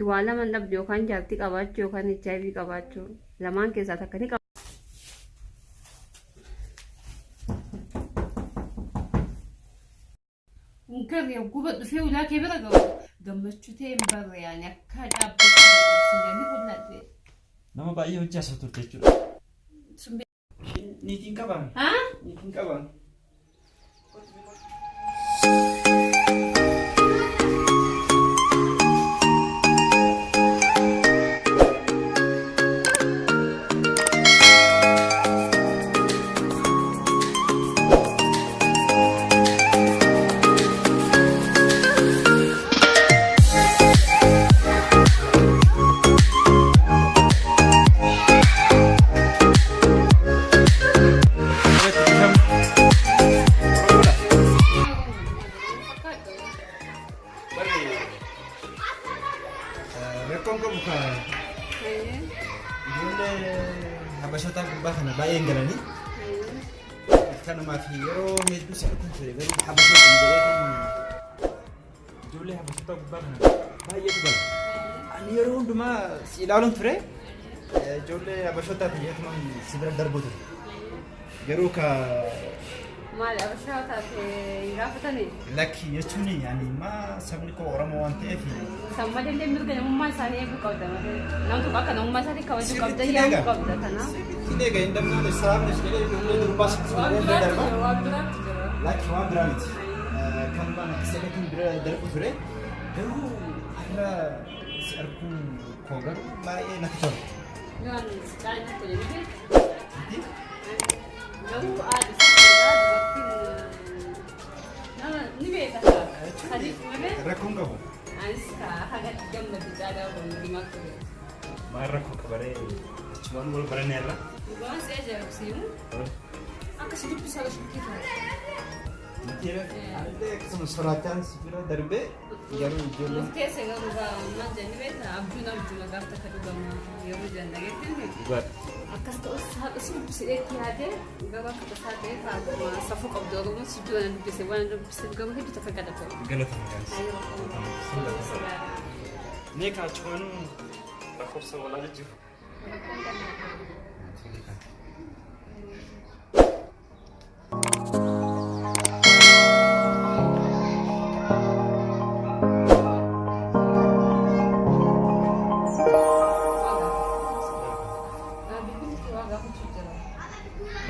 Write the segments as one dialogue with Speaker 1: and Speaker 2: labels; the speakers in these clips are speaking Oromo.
Speaker 1: ati waan lama dhabde yookaan jaartii qabaachuu yookaan HIV qabaachuu lamaan keessaa takka ni qaba. Mungkin ya gubet saya udah kayak berapa gammachuu ta'e barre yaani akka dhaabbachuu sinjanii kullaate.
Speaker 2: Nama baay'ee hojjaa turte jechuudha. Niitiin qabaan.
Speaker 1: Haa?
Speaker 2: Niitiin qabaan. Habashata gubbaa kana baay'een galanii kanumaaf yeroo hedduu si arguun ture garuu habashota ijoollee habashota gubbaa kana baay'eetu gala. Ani yeroo hundumaa si ilaaluun ture ijoollee habashotaaf yeetumaan si bira darbuu ture garuu ka
Speaker 1: maal habashotaaf gaafatanii
Speaker 2: lakki jechuun yaani sabni koo Oromoo waan ta'eef
Speaker 1: samma dandee mirga namummaa isaanii eeguu qabda malee namtu akka namummaa isaanii kabajuu qabda yaa'uu qabda kanaaf.
Speaker 2: Ini gaya indamnya Islam ni sekali dulu berpas sebenarnya darba. Laki wan beramit. Kan mana sebetin darbu sure. Dulu ada serku kogar mai naktor.
Speaker 1: Yang lain tu jadi. Dulu ada sekolah waktu. Nama ni beda. Hadis mana?
Speaker 2: Rakung kau.
Speaker 1: Anska hagat jam lebih ada orang lima tu.
Speaker 2: Marah kau kabare. Cuma mulu berenera.
Speaker 1: Bukan saya jarang sih. Aku sih bisa langsung kita.
Speaker 2: Mungkin ada kesempatan suratan segera darbe. Jangan jual.
Speaker 1: Mungkin saya juga mana jadi beta. Abdullah kata kedua mah. Ya udah gitu nih.
Speaker 2: Buat.
Speaker 1: Akas tuh sih bisa ada. Gak bakal kesana kalau safu kau dulu mah sih jualan bisa wana bisa gak mungkin kita pakai ada tuh.
Speaker 2: Galat kan.
Speaker 1: Ayo.
Speaker 2: Ini kacuan aku sewala aja.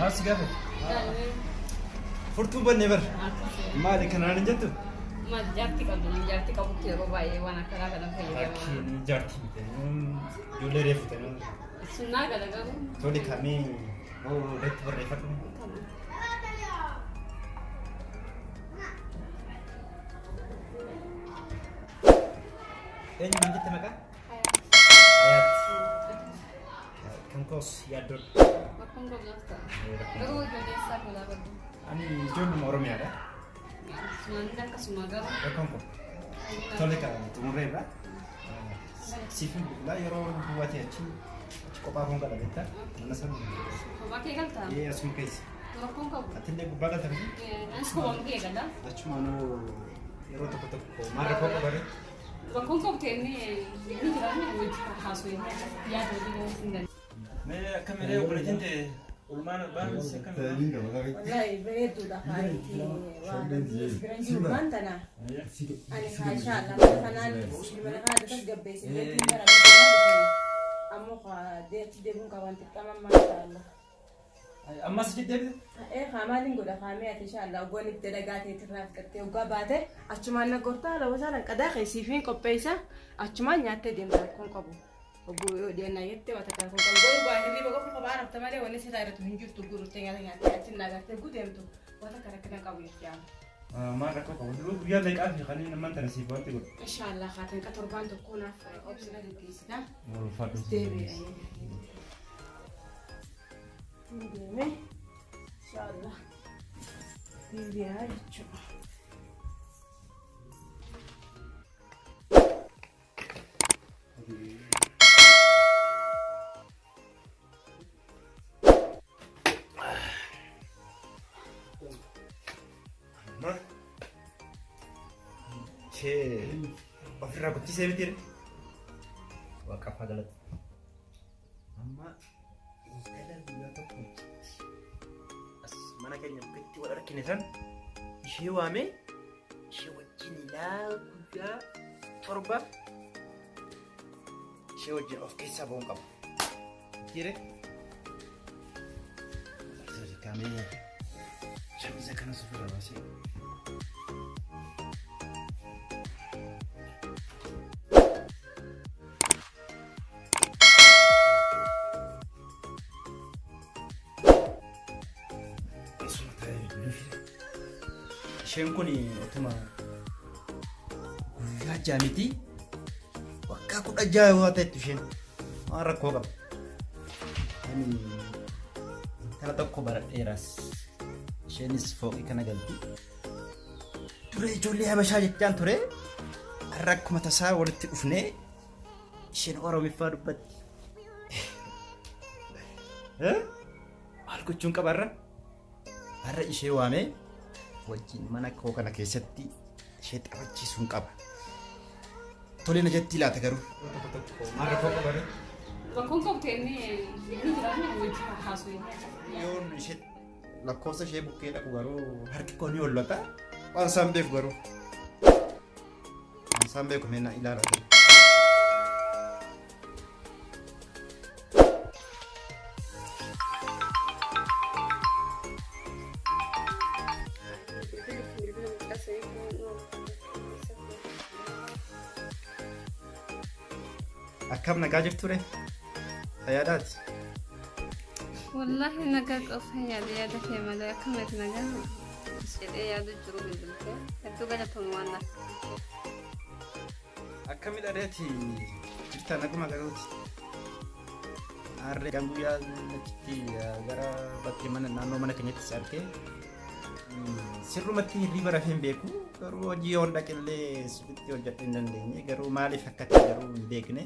Speaker 2: Masih gak? Furtu ban never. Mali kanan jatuh.
Speaker 1: Mas jarti kamu kira bayi wana kara kara kayak
Speaker 2: Akhirnya jarti itu. Jual refut itu.
Speaker 1: Sunnah kata kamu.
Speaker 2: Tadi kami mau refut. Ini mana kita makan? Ayat. Kangkos yador.
Speaker 1: Makan dong nafta. Baru jadi sekolah baru.
Speaker 2: Ani jual nama orang ya ada?
Speaker 1: Sunnah kan semua gak?
Speaker 2: Kangkos. Tadi kan tumurnya lah. Sifin lah orang buat ya cing. Cukup apa enggak ada beta? Mana sama?
Speaker 1: Pakai kan tak?
Speaker 2: Iya semua guys.
Speaker 1: Makan kau?
Speaker 2: Atende gubaga tadi.
Speaker 1: Nasi kau pakai kan dah?
Speaker 2: Cuma no yero to mara ko bare.
Speaker 1: Makan kau tu ini kira ni wujud khas ini. Ya tu dia sendiri.
Speaker 2: Me kamera yo boleh gente ulmana ban se kamera.
Speaker 3: Wallahi beretu dah hari ini. Wah, beranjur mana? Ani Aisyah, nama kanan, mana ada tu gabbe sih. Amu dia pun kawan kita mashallah.
Speaker 2: Amma sedikit dia.
Speaker 3: Khamalin goda khami inshallah gua ni delegate teraf karte uga bate achuma na gorta la wasala kada khisifin kopesa achuma nyate dem kon qabu ugu dia na yette wata kan kon gol ba hili ba ko bara tamale woni sita ratu hinjur tu guru tenga nyate atinna garte gudem tu wata kara kana qabu ya
Speaker 2: ما ركوك ودلو يا لك أخي خلينا ما أنت نسيب وقت يقول
Speaker 3: إن شاء الله خاطر كتربان تكون في أوبشن الجيس ده
Speaker 2: والفاتو
Speaker 3: تبي إن شاء الله تبي هاي شو
Speaker 2: che ofra ko ci sebitir حاجة أما كذا بياتكم بس ما أنا كان يمكن ولا ركني ثان شيء وامي شيء وجني لا كذا تربة شيء وجني أوف كيسة بون كم كيرك ترى كامل شو إذا كان سفر راسي isheen kun utuma guyyaa jaamiti waggaa 16 waa ta'etti isheen waan rakkoo qaba. Ani intala tokko baradheeras isheenis fooqii kana galti. Ture ijoollee habashaa jechaan ture har'a akkuma tasaa walitti dhufnee isheen Oromiffaa dubbatti. Maal gochuun qabarra? Har'a ishee waamee wajjin mana koo kana keessatti ishee taphachiisuun qaba. Tolee na jetti laata garuu. Maal rakkoo qabarra?
Speaker 1: Rakkoon qabtee inni jiraanne wajjin haasawee.
Speaker 2: Yoon ishee lakkoofsa ishee bukkee dhaqu garuu harki koo ni hollata. Waan isaan beeku garuu. Waan isaan beeku meena ilaala. Akkam nagaa jirtu re? Fayyaadaati?
Speaker 1: Wallahi nagaa qofa yaada kee malee akkamitti nagaa jedhee yaadu jiru bilbiltee hedduu galatoomuu waan naaf.
Speaker 2: Akkamidha reeti jirta naguma garuuti? Harree guyyaa achitti gara bakkee naannoo mana keenyatti si argee sirrumatti hirriba rafeen beeku garuu hojii yoon dhaqillee sibitti hojjedhuu hin dandeenye garuu maaliif akkatti garuu hin beekne.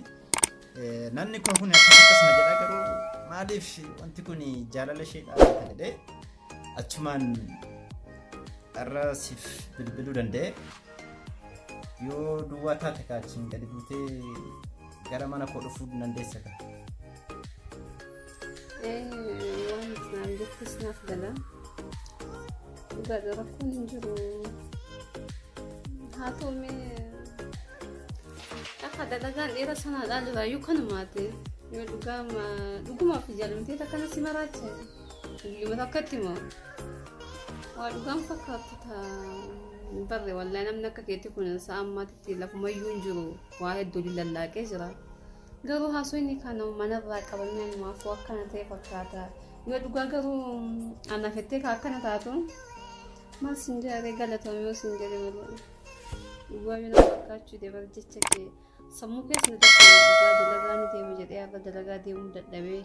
Speaker 2: Nanni koo kun akkasuma jedha garuu maaliif wanti kun jaalala ishee dhaabata jedhee achumaan har'a siif bilbiluu danda'e yoo duwwaa taate kaachiin gadi buutee gara mana koo dhufuu dandeessa kan.
Speaker 1: Waan isaan jettis naaf gala. Dhugaadha rakkoon hin jiru. Haa ta'umee akka dalagaan dheeraa sanaadhaan jiraayyuu kanumaati. Yoo dhugumaaf jaalamtee akkana si maraacha. Guyyumata akkatti moo waa dhugaan fakkaatu barre wallahi namni akka keetti kun sa'a ammaatitti lafumayyuu hin jiru waa hedduu lallaaqee jira. Garuu haasoo inni kana manarraa qabamee maafuu akkana ta'e fakkaata. Yoo dhugaa garuu anaafettee akkana taatu maal sin jedhee galatoomee yoo sin jedhee malee. Dhugaa yoo nama fakkaachuu deebar jecha kee sammuu keessatti tokko dhugaa dalagaa ni deema jedhee akka dalagaa deemuu dadhabee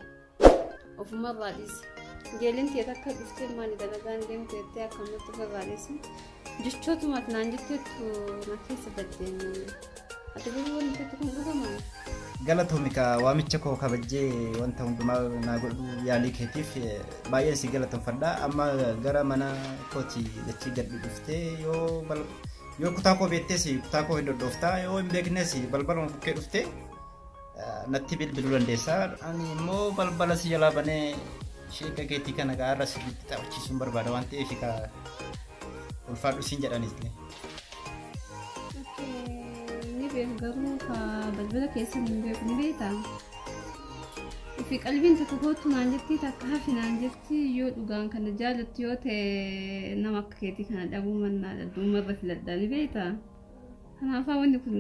Speaker 1: ofumarraa dhiise. Geelin ta'e akka dhuftee maali dalagaa ni deemtu jettee akkamitti ofirraa dhiise. Jechootuma naan jetteettu na keessa daddeeme. Ati garuu wanti kun dhugamaa?
Speaker 2: Galatoomika waamicha koo kabajjee wanta hundumaa naa godhu yaalii keetiif baay'een si galatoomfadha. Amma gara mana kooti dachii gad dhuftee yoo kutaa koo beektees kutaa koo hin dhodhooftaa yoo hin beeknes balbaluma bukkee dhuftee natti bilbiluu dandeessa. Ani immoo balbala si jalaa banee sheeka keetii kana gaarra sirriitti taphachiisuun barbaada waan ta'eef ulfaadhu siin jedhanis.
Speaker 1: Garuu balbala keessa hin beeku ni beektaa? Fi qalbiin takka kootu naan jetti takka hafi naan jetti yoo dhugaan kana jaallattu yoo ta'e nama akka keetii kana dhabuu mannaa dhumarra filadhaa ni beektaa? Kanaafaa wanti kun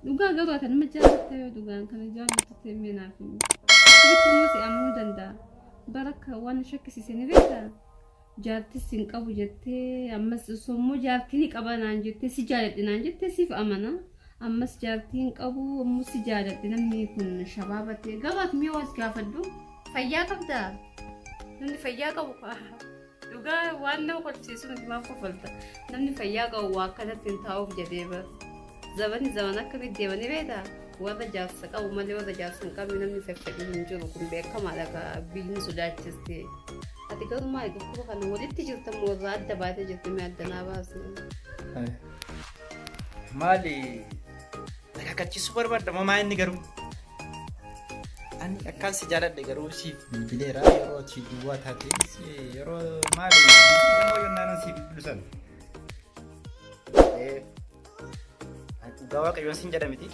Speaker 1: dhugaa garuu ati nama jaallatta yoo dhugaan kana jaallattu ta'e meenaaf akkamitti immoo si amanuu danda'a? Barakka waan shakkisiise ni beektaa? Jaartii sin qabu jettee ammas sommoo jaartii ni qaba naan jettee si jaaladhi naan jettee siif amana ammas jaartiin qabu ammoo si jaaladhi namni kun shabaabatee gabaat mee waas gaafadhu fayyaa qabdaa namni fayyaa qabu dhugaa waan nama kolfisiisu nuti maaf kofalta namni fayyaa qabu waa akkanatti hin taa'uuf jedhee bara zabani zaman akkamitti deemanii beektaa warra jaarsa qabu malee warra jaarsa hin qabne namni feffedhu hin jiru kun beekamaadha biyyiin sodaachiste. Ati garuu maali dhukkuba kana walitti jirtamu warra adda baatee jirtu mee adda naa baasee?
Speaker 2: Maali kakkachiisu barbaadda moo maa inni garuu ani akkaan si jaaladhe garuu siif bilbileera yeroo ati duwwaa taate yeroo maali yeroo yonnaan siif bilbilusan dhugaa waaqayyoon sin jedha miti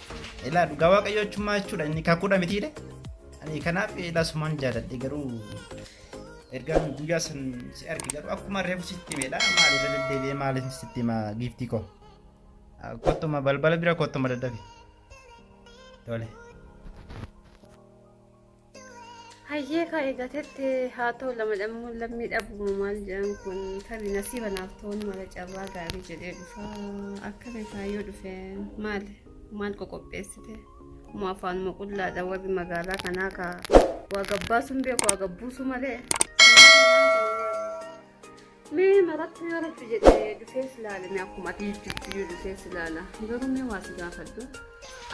Speaker 2: ilaa dhugaa waaqayyoo jechuun jechuudha inni kakuudha mitiidhe ani kanaaf laasumaan jaaladhe garuu ergaan guyyaa san si arge garuu akkuma reefu sitti himedha maali irra deddeebi'ee maali sitti hima giiftii koo kottuma balbala bira kottuma daddabe tole.
Speaker 1: Hayyee ka'ee gatetti haa ta'u lammii dhabuuma maal jedhan kun tarii nasiiba naaf ta'uun mala carraa gaarii jedhee dhufa akkami kaayyoo dhufe maal qoqopheessite moo afaanuma qullaadha warri magaalaa kanaa ka waa gabbaasuun beeku waa gabbuusu malee mee maratti yoo rabbi jedhee dhufee silaalame akkuma ati jechuuyyuu dhufee silaala garuu mee waa si gaafadhu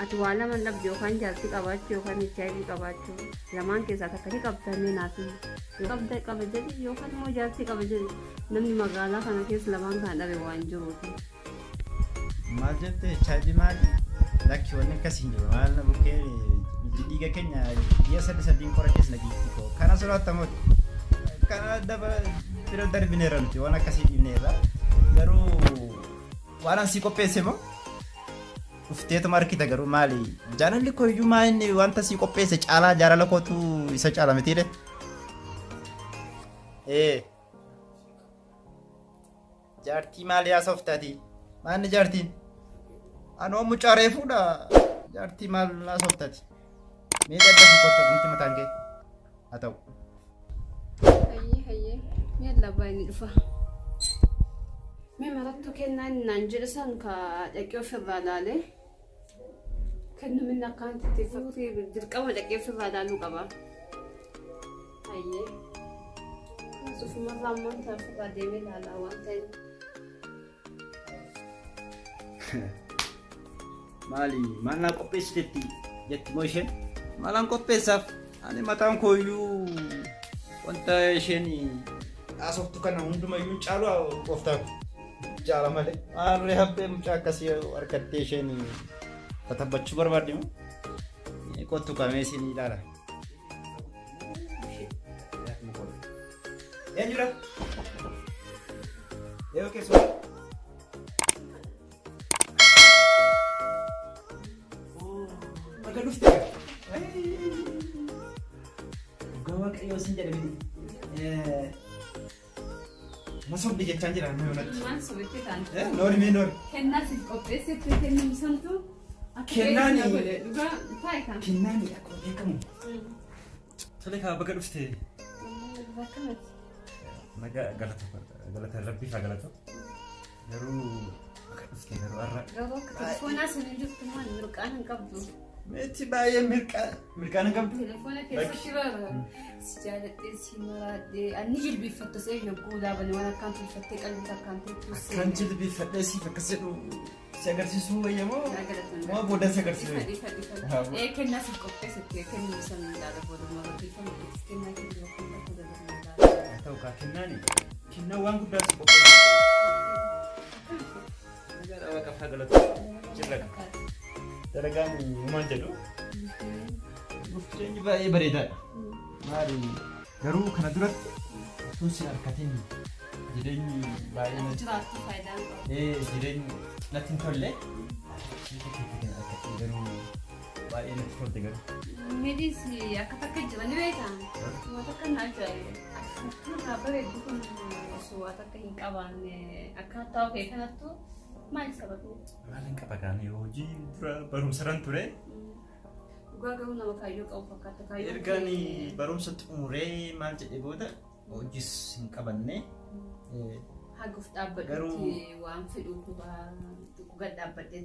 Speaker 1: ati waa lama dhabde yookaan jaartii qabaachuu yookaan HIV qabaachuu lamaan keessaa takka ni qabdamee naaf yoo qabda qaba jedhi yookaan immoo jaartii qaba jedhi namni magaalaa kana keessa lamaan kana dhabe waan jiruuti.
Speaker 2: Maal jette HIV maali? Lakki wanni akkasii hin jiru maal na bukkee dhiiga keenya biyya sadiin qora keessa nagiitti koo kana sodaattamoo kana bira darbineera nuti waan akkasii dhibneerra garuu waan ansii qopheesse moo ufteetuma harkita garuu maali jaalalli koo iyyuu maa inni wanta sii qopheesse caalaa jaalala kootu isa caala mitiidhe jaartii maali haasa uftaati maanni jaartiin anoo mucaa reefuudha jaartii maal haasa uftaati mee daddafi kottu nuti mataan kee haa ta'u.
Speaker 1: Hayyee yalla baay'ee dhufa. Mee marattu kennaan naan jedhe san ka dhaqee ofirraa laalee kennu minna akkaan titteeffatee dirqama dhaqee ofirraa laaluu qaba. Hayyee sufumarraa ammoo ofirraa deemee laalaa waan ta'eef.
Speaker 2: Maali maal naa qopheessiteetti jetti moo isheen maalaan qopheessaaf ani mataan kooyyuu wanta isheen haasoftu kana hundumayyuu caalu qoftaaf jaala malee maarree habbee mucaa akkasii harkattee isheen tatabbachuu barbaadde moo qottu qabee isin ilaala. Eenyudha? Yoo keessumaa akka dhufte dhugaa waaqayyoo sin jedhamini masobdi jechaan jira nama yoonatti.
Speaker 1: Maal sobettee taante?
Speaker 2: Noori mee noori.
Speaker 1: Kennaa siif qopheessite kennuun santu
Speaker 2: Kennaani
Speaker 1: dhugaa taa'e kan.
Speaker 2: kennaani akkuma beekamu. Tole kaa bakka dhufte. Nagaa galata rabbiif haa galatu. Garuu bakka dhufte garuu har'a.
Speaker 1: Garuu akka telefoonaa sun jirtu maal mirqaan hin qabdu.
Speaker 2: Meetti baay'ee mirqaan hin qabdu.
Speaker 1: Telefoona keessatti bara si jaaladhee si maraadhee ani jilbiiffattu seef yogguu laabanii waan akkaan tolfattee qalbii akkaan teettus.
Speaker 2: Kan jilbiiffadhee siif akkas jedhu si agarsiisuu wayyamoo moo booda si agarsiisu.
Speaker 1: Kennaa siif qopheessite kennuu san ilaala booduma barreeffama kennaa kennuu yookiin bakka dabaluu
Speaker 2: ta'u kaa kennaa waan guddaa si qopheessu. Nagaa dhawa qafaa galatu jirra. Dalagaan uumaan jedhu jireenyi baay'ee bareedaadha. Maali garuu kana duratti osoo si harkatiin jireenyi baay'ee
Speaker 1: jiraattu faayidaan qabu.
Speaker 2: jireenyi natti hin tolle garuu baay'ee natti tolte garuu.
Speaker 1: Midis akka takka jira ni beekaa. Wanta akka naa jira. Akka bareedu kun osoo akka hin qabaanne akka taa'u kee kanattu maal sababni?
Speaker 2: Maal hin qaba gaanii hojii dura barumsarran ture.
Speaker 1: Dhugaa garuu nama kaayyoo qabu fakkaata kaayyoo.
Speaker 2: Ergaan barumsa xumuree maal jedhee booda hojiis hin qabanne.
Speaker 1: Haguuf dhaabbadhuutti waan fedhu gad dhaabbadhe.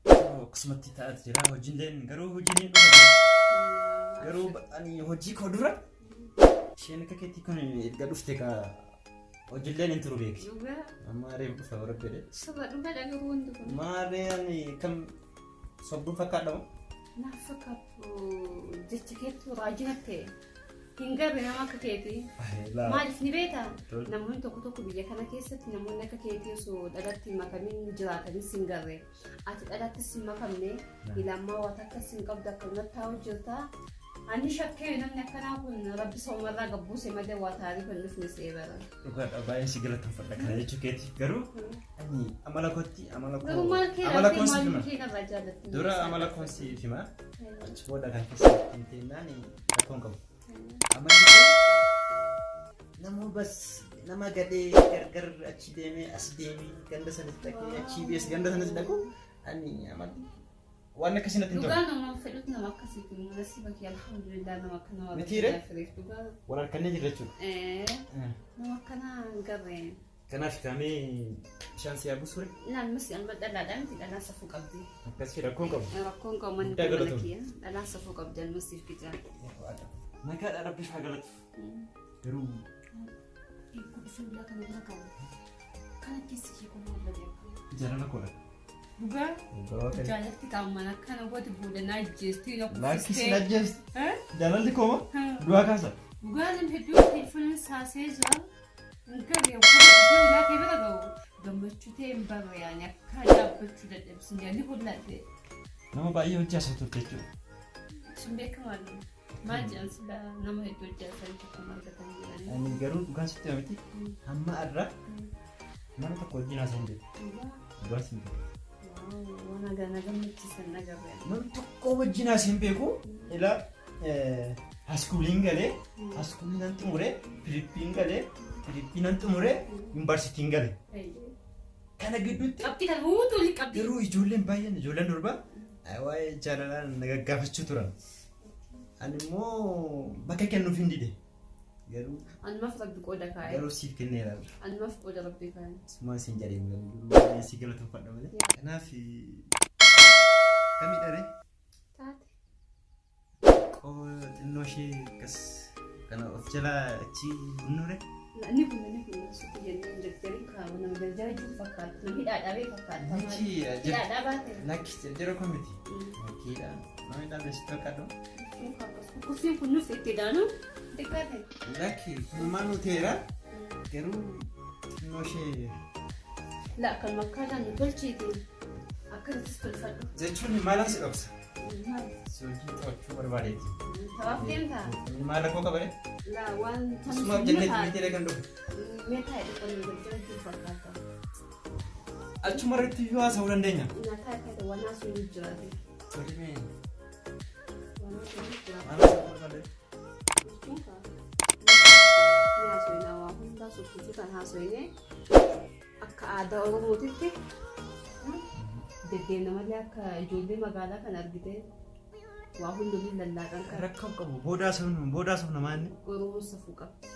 Speaker 2: Akkasumatti taa'aa jira hojiileen garuu hojiin hin dhufa. Garuu ani hojii koo dura isheen akka keetii kun erga dhufte kaa hojiileen hin turu beekti. Maaree dhufa barbaade.
Speaker 1: Soba dhufa dhagaruu hundi kun.
Speaker 2: Maaree ani kam sobduun fakkaadha moo?
Speaker 1: Naaf fakkaatu jecha keetu raajina ta'e. Hingarri nama akka keetii.
Speaker 2: Laa.
Speaker 1: Maaliif ni beektaa?
Speaker 2: Tol.
Speaker 1: Namoonni tokko biyya kana keessatti namoonni akka keetii osoo dhalatti makamiin jiraatanis hin garree. Ati dhalattis hin makamne ilaamaa waan akkas hin qabdu akkanumatti taa'u jirta. Ani shakkee namni akkanaa kun rabbi soomarraa gabbuuse malee waa taa'anii kan dhufne seebara.
Speaker 2: Dhugaadha baay'ee si galateeffadha kana jechuu keeti. Garuu ani amala kootti amala koo.
Speaker 1: Garuu maal kee
Speaker 2: Amala koon si
Speaker 1: maal
Speaker 2: hima.
Speaker 1: kee narraa jaallatti?
Speaker 2: Dura amala koon si hima. Achi booda kan keessatti hin teennaan rakkoon qabu. Amalli koo nama bas nama gadhee gargar achi deemee as deemee ganda sanatti dhaqee achi bees ganda sanatti dhaqu ani amalli waan akkasii natti hin tolu.
Speaker 1: Dhugaa nama fedhutu nama akkasiitu nasi bakki alhamdulillah nama akka nama
Speaker 2: Mitiire?
Speaker 1: dhugaa.
Speaker 2: Wal harkannee jirra jechuudha.
Speaker 1: Nama akkanaa hin garree.
Speaker 2: Kanaaf kaamee bishaan si yaabuu suure
Speaker 1: Naan misi amma dhalaadhaan miti dhalaa safuu qabdi.
Speaker 2: akkasii rakkoon qabu.
Speaker 1: Rakkoon qabu manni
Speaker 2: Guddaa
Speaker 1: kun
Speaker 2: galatoom.
Speaker 1: mana kiyya dhalaa safuu qabdi almasiif gijaa.
Speaker 2: Nagaadha rabbiif haa galatu. Garuu
Speaker 1: Fuula kana bira qabu. Kana keessa kee kun maal badeeku?
Speaker 2: jaalala koodha.
Speaker 1: Dhugaa
Speaker 2: Dhugaa
Speaker 1: jaalatti qaamman akkana wati buudanaa jeestii na
Speaker 2: Laakkisi na jees
Speaker 1: Eh?
Speaker 2: jaalalli kooma du'aa kaasa.
Speaker 1: Dhugaa nam hedduu telefooniin saasee jira. Garee fuula kee bira gahu. Gammachuu ta'e hin barre yaani akka dhaabbachuu dadhabsiin jaalli hulladhe.
Speaker 2: Nama baay'ee hojii asii turte jechuudha.
Speaker 1: Sun beekamaadha. Maal jedhan sila nama hedduu hojjetan tokko margatan jedhanii.
Speaker 2: Ani garuu dhugaan sitti miti hamma irraa nama tokko wajjin haasa'in jedhu. Dhugaan sitti miti.
Speaker 1: Waan agana gammachiisan nagarre.
Speaker 2: Namni tokko wajjin haasa'in beeku ilaa haaskuuliin galee haaskuuliin nan xumuree firiippiin galee firiippiin nan xumuree yuunivarsiitiin galee. Kana gidduutti
Speaker 1: Qabxii kan huutu oli qabdi.
Speaker 2: garuu ijoolleen baay'een ijoolleen durbaa waa'ee jaalalaan na gaggaafachuu turan. Ani immoo bakka kennuuf hin dide. Garuu
Speaker 1: Anmaaf rabbi qooda kaa'e.
Speaker 2: garuu siif kenneera.
Speaker 1: Anmaaf qooda rabbi kaa'e.
Speaker 2: Suma siin jedheen garuu si galatoomfadha malee. Kanaaf kamii dharee
Speaker 1: Taate.
Speaker 2: xinnoo ishee akkas kana of jalaa achi bunnure.
Speaker 1: Inni kun suuqii jennee jarjarii kaa'u nama jarjara jiru fakkaata. Namni dhaadhaabee fakkaata.
Speaker 2: Miti
Speaker 1: Dhaadhaa baate.
Speaker 2: lakki jarjara komiti. Fakkiidha. Namni dhaabee si fakkaatu.
Speaker 1: Kursiin kun nuuf itti daanu xiqqaate.
Speaker 2: Lakki kunumaa nuteera garuu xinnoo ishee
Speaker 1: La kan makkaataan nu tolchiiti. Akkasitti tolfadhu.
Speaker 2: jechuun maalaan si dhoksa.
Speaker 1: Maal?
Speaker 2: Si wajjin taphachuu barbaadeeti.
Speaker 1: Tawaaf deemtaa?
Speaker 2: Maal rakkoo qabalee?
Speaker 1: La waan
Speaker 2: Sumaaf jennee timitee kan dhufu.
Speaker 1: meetaa jedhu jarjara jiru fakkaata.
Speaker 2: Achuma irratti yoo haasa'uu dandeenya.
Speaker 1: Nyaataa akka waan haasuu ni jiraate.
Speaker 2: Tolimee
Speaker 1: Waan haasuu ni jiraate.
Speaker 2: maal haasa'uu barbaade?
Speaker 1: Ni haasawinaa waa hundaa suuqiitti kan haasawinee akka aadaa Oromootitti deddeemna malee akka ijoollee magaalaa kan argite waa hundumii lallaaqan kan
Speaker 2: Rakkoo qabu boodaa safuu namaanni.
Speaker 1: Oromoon safuu qabdi.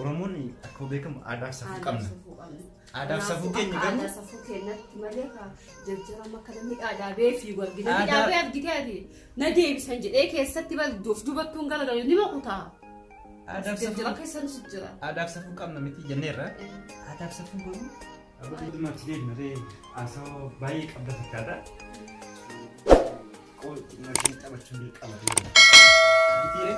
Speaker 2: Oromoon akkuma beekamu aadaa fi safuu qabna.
Speaker 1: safuu qabna.
Speaker 2: Aadaa fi safuu keenya garuu
Speaker 1: Aadaa safuu keenyatti malee ka jarjarama akka namni dhaadhaabee fi argite.
Speaker 2: Aadaa-
Speaker 1: Dhaadhaabee argite ati na deebisan jedhee keessatti balduuf dubattuun garagalu ni maqutaa.
Speaker 2: aadaa fi
Speaker 1: Jarjara
Speaker 2: safuu
Speaker 1: keessanis jira.
Speaker 2: aadaa fi safuu qabna miti jenneerra. Aadaa fi safuu garuu abbootummaatti deemnaree haasawaa baay'ee qabda fakkaata. Qoolti marsii taphachuun dirqama deema. Bitiire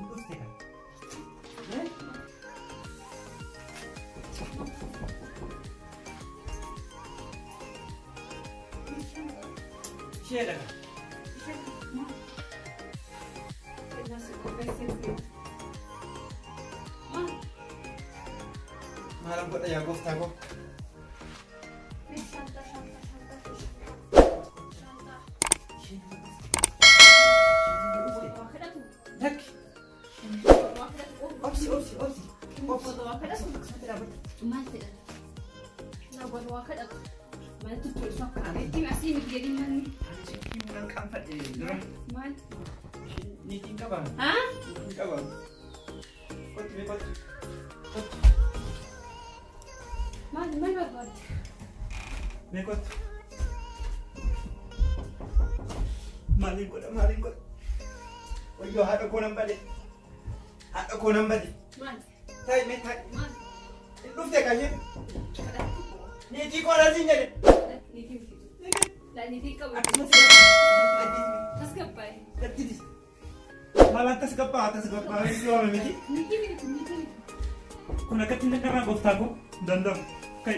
Speaker 2: dhufte kan. Isheedha kan. Maalaan godha yaa gooftaa koo. Lakki. Obsi.
Speaker 1: Maal fedha? Naawwan waa kadhatu. Manatti tolu fakkaata. Ittiin asii miti jedhin manni.
Speaker 2: Kan qaanfadhe dura.
Speaker 1: Maal?
Speaker 2: Niitiin qabamu.
Speaker 1: Haa?
Speaker 2: Niitiin qabamu. Kottu mee kottu. Kottu.
Speaker 1: Maal barbaadde?
Speaker 2: Mee kottu. Maaliin godha? Wayyoo haadha koo nan bade. Haadha koo nan bade.
Speaker 1: Maal?
Speaker 2: Taa'e mee taa'e.
Speaker 1: Maal?
Speaker 2: Dhufte qayyee.
Speaker 1: Kadhatti.
Speaker 2: Niitii koo lasiin jedhe.
Speaker 1: Niitii miti. Niitii qabu. Tasgabbaa'e.
Speaker 2: Gaddidis. Maalaan tasgabbaa si waame miti.
Speaker 1: Niitii miti.
Speaker 2: Kun akkatti hin danda'amaa gooftaa koo danda'u. Kai.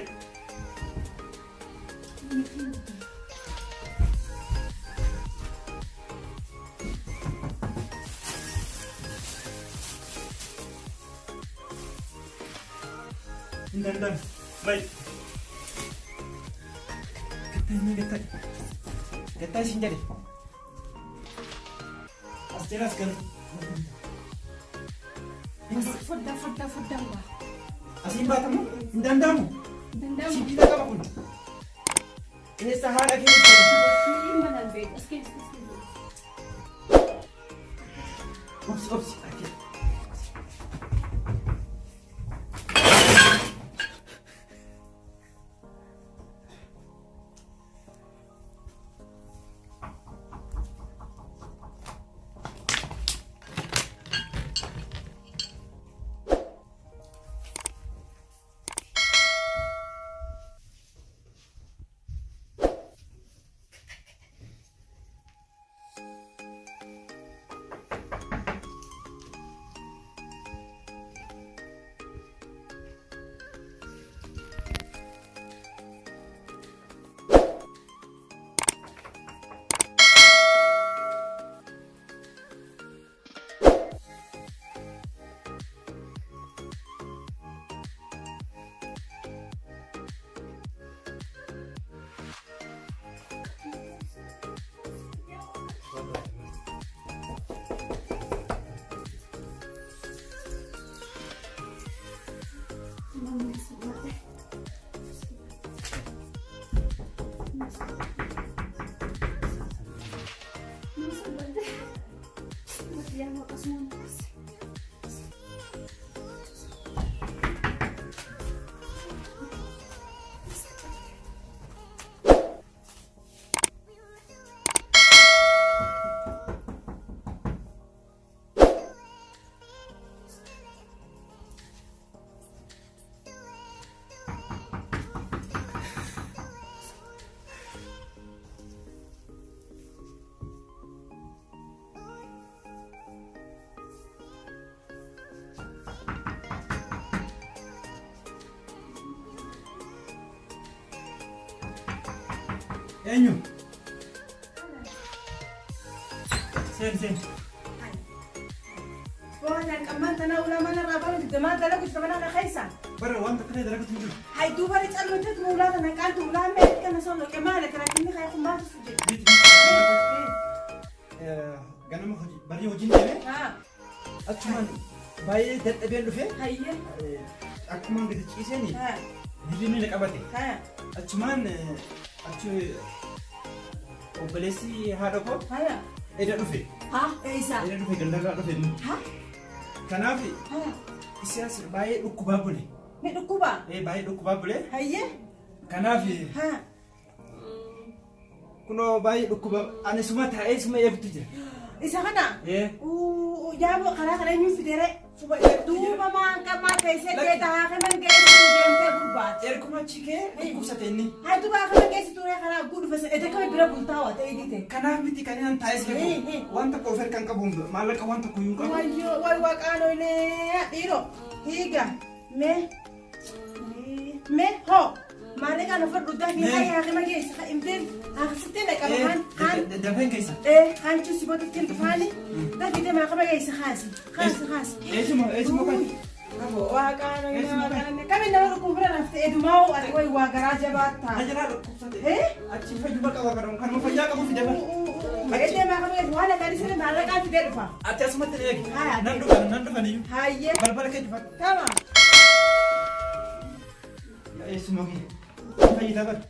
Speaker 2: Hin danda'amu. Baik. Gattai isin jedhe. As jelas galu.
Speaker 1: Foddaa waa.
Speaker 2: Asiin baatamu hin danda'amu.
Speaker 1: Danda'amu.
Speaker 2: Sibiila qaba kun. Keessa haadha keessa.
Speaker 1: Niin malan beek. As keessa.
Speaker 2: Obsi. Enyu. Sen.
Speaker 3: Bohdan kamantana ulamana rabana didaman dalagu didaman khaysa.
Speaker 2: Bara wanta kana dalagu tunju.
Speaker 3: Hay duba ri calmatat mulana kantu ulame kana solo kemala kana kinni khaykhum ma tusujid.
Speaker 2: Ganama hoji bari hojin dele.
Speaker 3: Ha.
Speaker 2: Achuman baye dadhabe dhufe.
Speaker 3: Hayya.
Speaker 2: Akkuma gadi ciiseni.
Speaker 3: Ha.
Speaker 2: Hidini ne qabate.
Speaker 3: Ha.
Speaker 2: Achuman achu obboleessi haadha koo
Speaker 3: Haya.
Speaker 2: eda dhufe.
Speaker 3: Ha. Eisa.
Speaker 2: Eda dhufe gandarraa dhufe.
Speaker 3: Ha.
Speaker 2: Kanaaf
Speaker 3: Ha.
Speaker 2: isiyaas baay'ee dhukkubaa bule.
Speaker 3: Ni dukuba.
Speaker 2: Baay'ee dhukkubaa bule.
Speaker 3: Hayya.
Speaker 2: Kanaaf
Speaker 3: Ha.
Speaker 2: kunoo baay'ee dhukkuba ani suma taa'ee suma eegutu jira.
Speaker 3: Isa kana. Jaabo karaa kana eenyu fidere. Duuba maan qamaa keessee deeta haa kanan geessu deemtee gurbaate.
Speaker 2: Erguma chikee dhukkubsate inni.
Speaker 3: Haa duuba kanan geessu turee karaa guddu fasa ete kami bira bultaa waa ta'ee dite.
Speaker 2: Kanaaf miti kan inni taa'ee seeku wanta koofer kan qabu maallaqa wanta kuyyuu qabu.
Speaker 3: Wayyo way waaqaanoo ilee dhiiro hiiga me ho maallaqa na fadhu daa ni haa kama geessu haa imteen haa sittee na qaba haan
Speaker 2: Dafeen keessa.
Speaker 3: haan chusi booda ittiin dhufaani daa fidee maa kama geessu haasi.
Speaker 2: Eesuma kan.
Speaker 3: Waaqaanoo ilee waaqaanoo kami nama dhukkuu bira nafte edumaa ati way waa garaa jabaattaa.
Speaker 2: Ajalaa dhukkubsate. Achi fayyuma qaba garuu kanuma fayyaa qabu fide bara.
Speaker 3: Ete maa kama geessu waan akka disire maallaqaan fidee dhufa.
Speaker 2: Ati asumatti ni eegi.
Speaker 3: Haa.
Speaker 2: Nan dhufan iyyuu.
Speaker 3: Hayyee.
Speaker 2: Balbala kee dhufan.
Speaker 3: Tama.
Speaker 2: Eesuma kee. Fayyida bara.